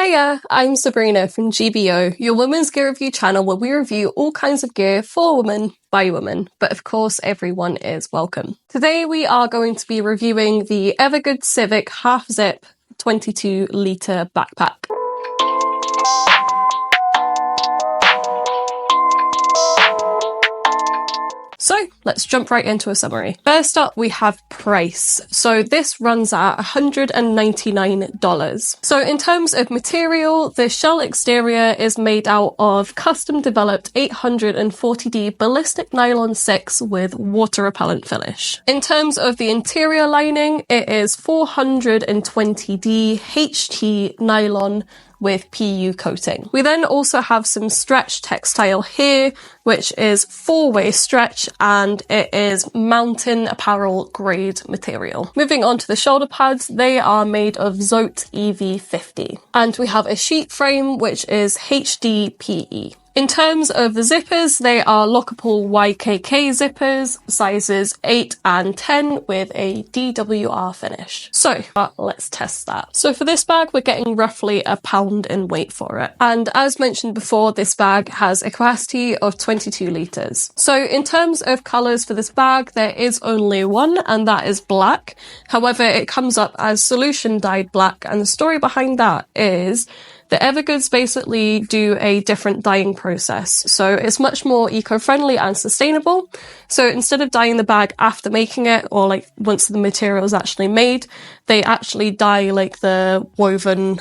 Hiya, I'm Sabrina from GBO, your women's gear review channel where we review all kinds of gear for women by women, but of course everyone is welcome. Today we are going to be reviewing the Evergoods Civic Half Zip 22 litre backpack. So let's jump right into a summary. First up, we have price. So this runs at $199. So in terms of material, the shell exterior is made out of custom developed 840D ballistic nylon 6 with water repellent finish. In terms of the interior lining, it is 420D HT nylon with PU coating. We then also have some stretch textile here, which is 4-way stretch, and it is mountain apparel grade material. Moving on to the shoulder pads, they are made of Zote EV50. And we have a sheet frame, which is HDPE. In terms of the zippers, they are lockable YKK zippers, sizes 8 and 10 with a DWR finish. So let's test that. So for this bag, we're getting roughly a pound in weight for it. And as mentioned before, this bag has a capacity of 22 litres. So in terms of colours for this bag, there is only one, and that is black. However, it comes up as solution dyed black, and the story behind that is the Evergoods basically do a different dyeing process. So it's much more eco-friendly and sustainable. So instead of dyeing the bag after making it, or like once the material is actually made, they actually dye like the woven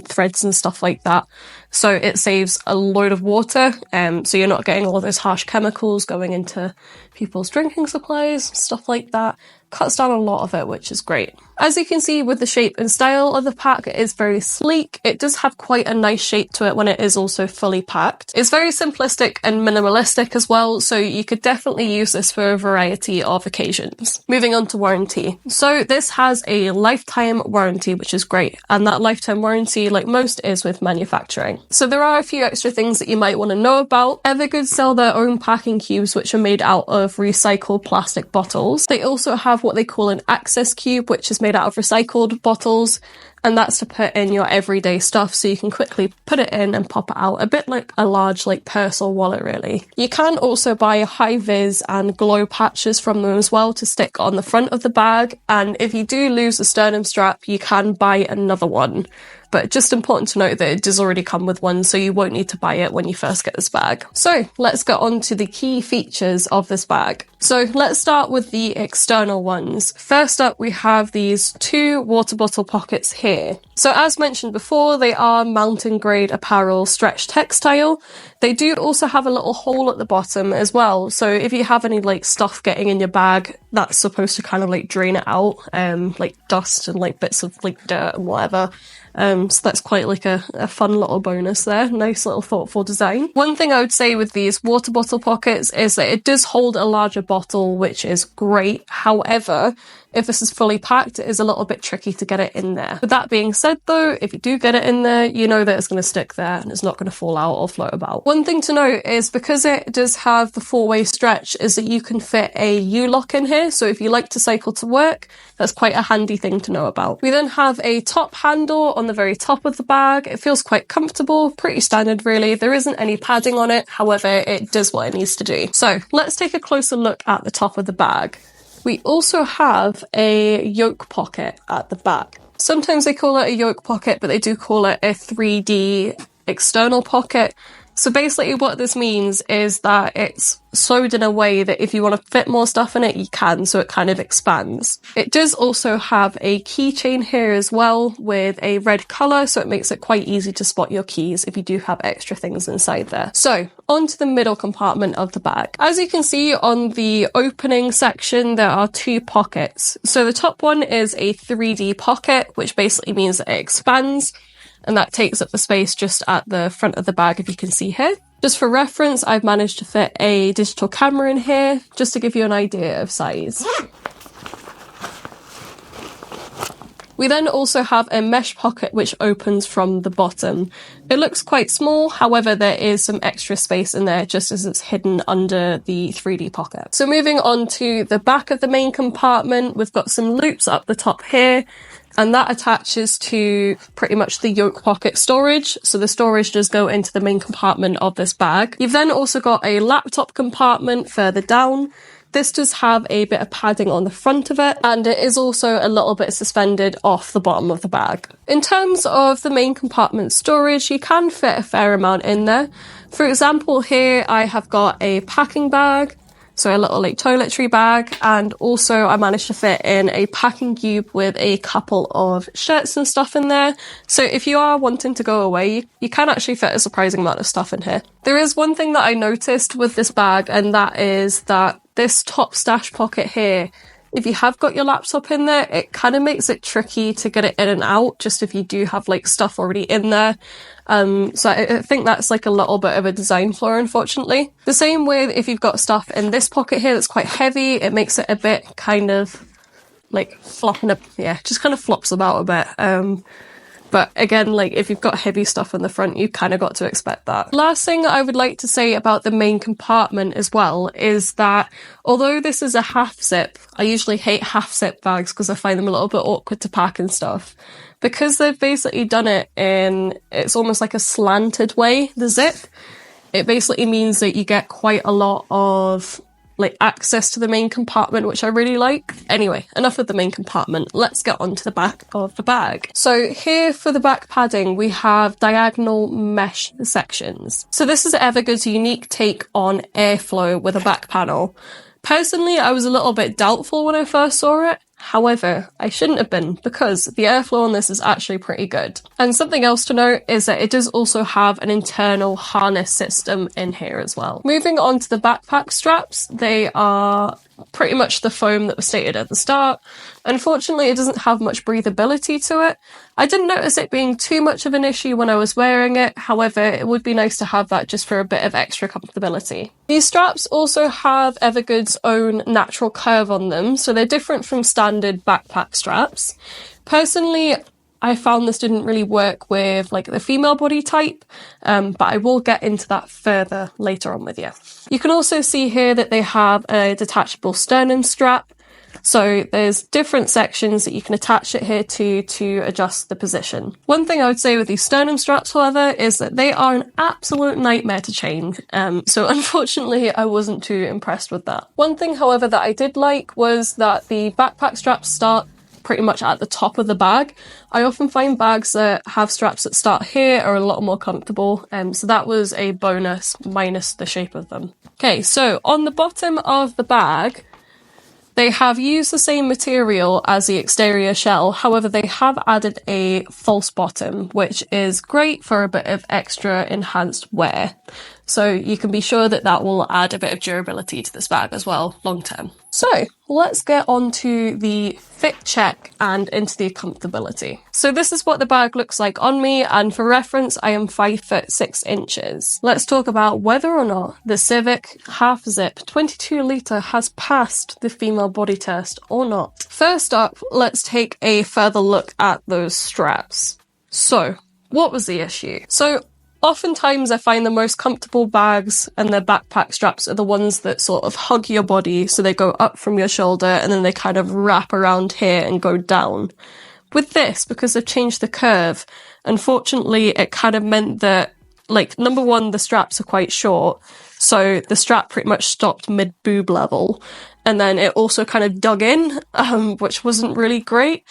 threads and stuff like that. So it saves a load of water. So you're not getting all those harsh chemicals going into people's drinking supplies, stuff like that. Cuts down a lot of it, which is great. As you can see with the shape and style of the pack, it is very sleek. It does have quite a nice shape to it when it is also fully packed. It's very simplistic and minimalistic as well, so you could definitely use this for a variety of occasions. Moving on to warranty. So this has a lifetime warranty, which is great. And that lifetime warranty, like most, is with manufacturing. So there are a few extra things that you might want to know about. Evergoods sell their own packing cubes, which are made out of recycled plastic bottles. They also have what they call an access cube, which is made out of recycled bottles, and that's to put in your everyday stuff so you can quickly put it in and pop it out, a bit like a large like purse or wallet really. You can also buy high vis and glow patches from them as well to stick on the front of the bag, and if you do lose the sternum strap, you can buy another one. But just important to note that it does already come with one, so you won't need to buy it when you first get this bag. So let's get on to the key features of this bag. So let's start with the external ones. First up, we have these two water bottle pockets here. So as mentioned before, they are mountain grade apparel stretch textile. They do also have a little hole at the bottom as well. So if you have any like stuff getting in your bag, that's supposed to kind of like drain it out, like dust and like bits of like dirt and whatever. So that's quite like a fun little bonus there. Nice little thoughtful design. One thing I would say with these water bottle pockets is that it does hold a larger bottle, which is great. However, if this is fully packed, it is a little bit tricky to get it in there. With that being said though, if you do get it in there, you know that it's going to stick there and it's not going to fall out or float about. One thing to note is because it does have the 4-way stretch is that you can fit a U-lock in here. So if you like to cycle to work, that's quite a handy thing to know about. We then have a top handle on the very top of the bag. It feels quite comfortable, pretty standard really. There isn't any padding on it. However, it does what it needs to do. So let's take a closer look at the top of the bag. We also have a yoke pocket at the back. Sometimes they call it a yoke pocket, but they do call it a 3D external pocket. So basically what this means is that it's sewed in a way that if you want to fit more stuff in it, you can, so it kind of expands. It does also have a keychain here as well with a red colour, so it makes it quite easy to spot your keys if you do have extra things inside there. So, onto the middle compartment of the bag. As you can see on the opening section, there are two pockets. So the top one is a 3D pocket, which basically means that it expands, and that takes up the space just at the front of the bag, if you can see here. Just for reference, I've managed to fit a digital camera in here, just to give you an idea of size. We then also have a mesh pocket which opens from the bottom. It looks quite small, however there is some extra space in there just as it's hidden under the 3D pocket. So moving on to the back of the main compartment, we've got some loops up the top here, and that attaches to pretty much the yoke pocket storage. So the storage does go into the main compartment of this bag. You've then also got a laptop compartment further down. This does have a bit of padding on the front of it, and it is also a little bit suspended off the bottom of the bag. In terms of the main compartment storage, you can fit a fair amount in there. For example, here I have got a packing bag, so a little like toiletry bag, and also I managed to fit in a packing cube with a couple of shirts and stuff in there. So if you are wanting to go away, you can actually fit a surprising amount of stuff in here. There is one thing that I noticed with this bag, and that is that this top stash pocket here, if you have got your laptop in there, it kind of makes it tricky to get it in and out, just if you do have like stuff already in there. So I think that's like a little bit of a design flaw, unfortunately. The same way if you've got stuff in this pocket here that's quite heavy, it makes it a bit kind of like flopping up, yeah, just kind of flops about a bit. But again, like if you've got heavy stuff in the front, you kind of got to expect that. Last thing I would like to say about the main compartment as well is that although this is a half zip, I usually hate half zip bags because I find them a little bit awkward to pack and stuff. Because they've basically done it in, it's almost like a slanted way, the zip, it basically means that you get quite a lot of like access to the main compartment, which I really like. Anyway, enough of the main compartment. Let's get on to the back of the bag. So here for the back padding, we have diagonal mesh sections. So this is Evergoods' unique take on airflow with a back panel. Personally, I was a little bit doubtful when I first saw it. However, I shouldn't have been because the airflow on this is actually pretty good. And something else to note is that it does also have an internal harness system in here as well. Moving on to the backpack straps, they are pretty much the foam that was stated at the start. Unfortunately, it doesn't have much breathability to it. I didn't notice it being too much of an issue when I was wearing it. However, it would be nice to have that just for a bit of extra comfortability. These straps also have Evergoods' own natural curve on them, so they're different from standard backpack straps. Personally, I found this didn't really work with like the female body type, but I will get into that further later on with you. You can also see here that they have a detachable sternum strap. So there's different sections that you can attach it here to adjust the position. One thing I would say with these sternum straps, however, is that they are an absolute nightmare to change. So unfortunately, I wasn't too impressed with that. One thing, however, that I did like was that the backpack straps start pretty much at the top of the bag. I often find bags that have straps that start here are a lot more comfortable, so that was a bonus minus the shape of them. Okay, so on the bottom of the bag, they have used the same material as the exterior shell, however they have added a false bottom, which is great for a bit of extra enhanced wear. So you can be sure that that will add a bit of durability to this bag as well, long term. So let's get on to the fit check and into the comfortability. So this is what the bag looks like on me, and for reference, I am 5'6". Let's talk about whether or not the Civic Half Zip 22 litre has passed the female body test or not. First up, let's take a further look at those straps. So, what was the issue? So, oftentimes I find the most comfortable bags and their backpack straps are the ones that sort of hug your body, so they go up from your shoulder and then they kind of wrap around here and go down. With this, because they've changed the curve, unfortunately it kind of meant that, like, number one, the straps are quite short, so the strap pretty much stopped mid-boob level, and then it also kind of dug in, which wasn't really great.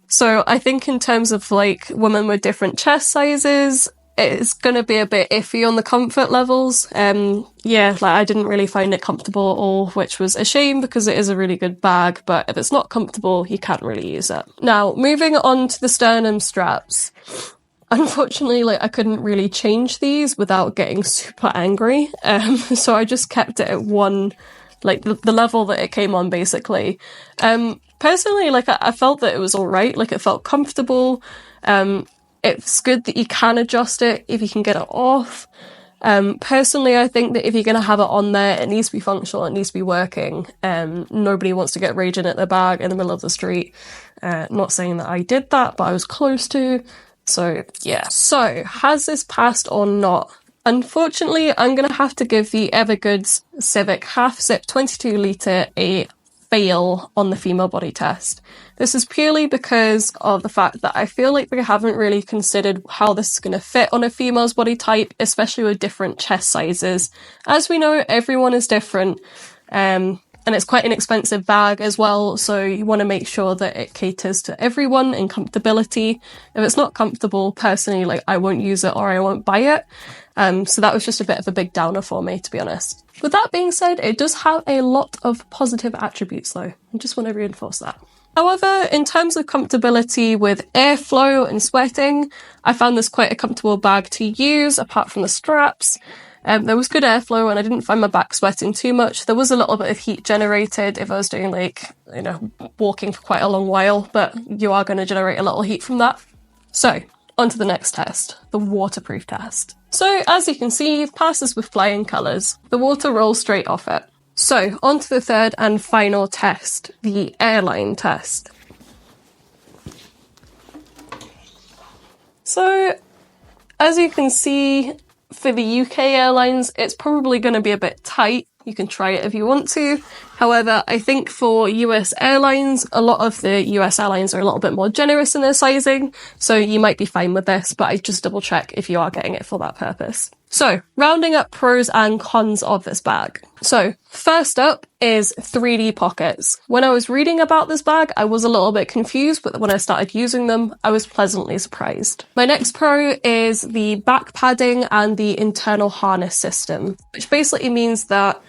So I think in terms of like women with different chest sizes, it's going to be a bit iffy on the comfort levels. Yeah, like I didn't really find it comfortable at all, which was a shame because it is a really good bag, but if it's not comfortable, you can't really use it. Now, moving on to the sternum straps. Unfortunately, like I couldn't really change these without getting super angry. So I just kept it at one, like the level that it came on basically. Personally, like I felt that it was all right. Like it felt comfortable. It's good that you can adjust it if you can get it off. Personally, I think that if you're going to have it on there, it needs to be functional, it needs to be working. Nobody wants to get raging at their bag in the middle of the street. Not saying that I did that, but I was close to. So yeah. So has this passed or not? Unfortunately, I'm going to have to give the Evergoods Civic Half Zip 22 litre a fail on the female body test. This is purely because of the fact that I feel like we haven't really considered how this is going to fit on a female's body type, especially with different chest sizes. As we know, everyone is different, and it's quite an expensive bag as well, so you want to make sure that it caters to everyone in comfortability. If it's not comfortable, personally, like, I won't use it or I won't buy it. So that was just a bit of a big downer for me, to be honest. With that being said, it does have a lot of positive attributes though. I just want to reinforce that. However, in terms of comfortability with airflow and sweating, I found this quite a comfortable bag to use, apart from the straps. There was good airflow and I didn't find my back sweating too much. There was a little bit of heat generated if I was doing, like, you know, walking for quite a long while, but you are going to generate a little heat from that. So, on to the next test, the waterproof test. So, as you can see, you've passed this with flying colours. The water rolls straight off it. So, on to the third and final test, the Airline test. So, as you can see, for the UK airlines, it's probably going to be a bit tight. You can try it if you want to. However, I think for US airlines, a lot of the US airlines are a little bit more generous in their sizing, so you might be fine with this, but I just double check if you are getting it for that purpose. So, rounding up pros and cons of this bag. So, first up is 3D pockets. When I was reading about this bag, I was a little bit confused, but when I started using them, I was pleasantly surprised. My next pro is the back padding and the internal harness system, which basically means that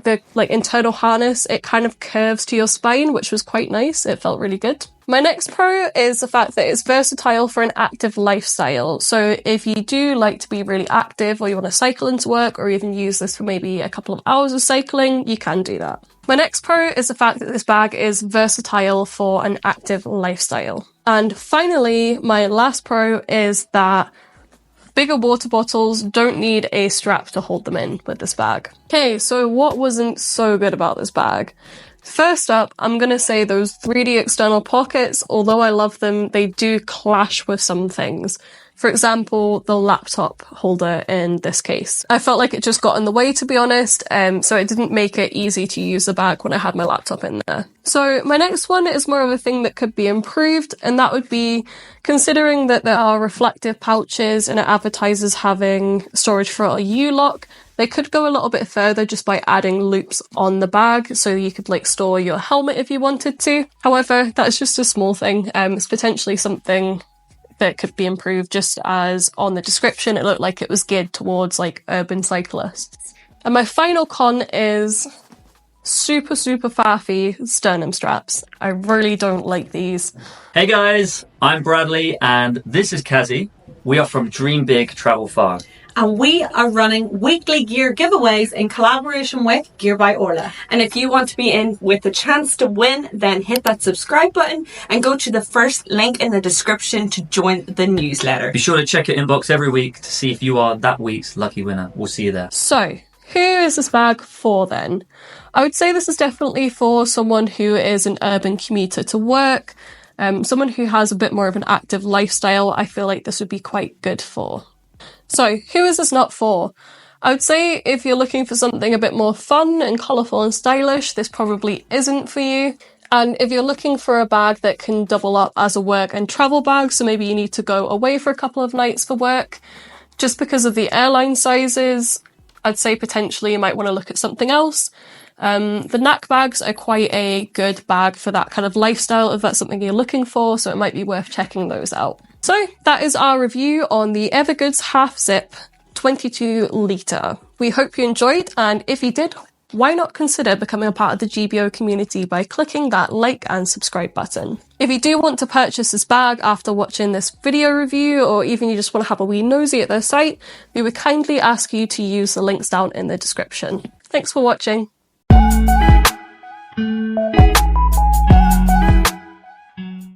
the internal harness, it kind of curves to your spine, which was quite nice. It felt really good. My next pro is the fact that it's versatile for an active lifestyle. So if you do like to be really active, or you want to cycle into work, or even use this for maybe a couple of hours of cycling, you can do that. My next pro is the fact that this bag is versatile for an active lifestyle. And finally, my last pro is that bigger water bottles don't need a strap to hold them in with this bag. Okay, so what wasn't so good about this bag? First up, I'm going to say those 3D external pockets, although I love them, they do clash with some things. For example, the laptop holder in this case. I felt like it just got in the way, to be honest, so it didn't make it easy to use the bag when I had my laptop in there. So my next one is more of a thing that could be improved, and that would be considering that there are reflective pouches and it advertises having storage for a U-lock. They could go a little bit further just by adding loops on the bag, so you could store your helmet if you wanted to. However, that's just a small thing. It's potentially something that could be improved, just as on the description it looked like it was geared towards urban cyclists. And my final con is super faffy sternum straps. I really don't like these. Hey guys, I'm Bradley and this is Kazi. We are from Dream Big Travel Far. And we are running weekly gear giveaways in collaboration with Gear by Orla. And if you want to be in with the chance to win, then hit that subscribe button and go to the first link in the description to join the newsletter. Be sure to check your inbox every week to see if you are that week's lucky winner. We'll see you there. So, who is this bag for then? I would say this is definitely for someone who is an urban commuter to work, someone who has a bit more of an active lifestyle. I feel like this would be quite good for. So, who is this not for? I would say if you're looking for something a bit more fun and colourful and stylish, this probably isn't for you. And if you're looking for a bag that can double up as a work and travel bag, so maybe you need to go away for a couple of nights for work, just because of the airline sizes, I'd say potentially you might want to look at something else. The knack bags are quite a good bag for that kind of lifestyle if that's something you're looking for, so it might be worth checking those out. So that is our review on the Evergoods Half Zip 22 litre. We hope you enjoyed, and if you did, why not consider becoming a part of the GBO community by clicking that like and subscribe button. If you do want to purchase this bag after watching this video review, or even you just want to have a wee nosy at their site, we would kindly ask you to use the links down in the description. Thanks for watching.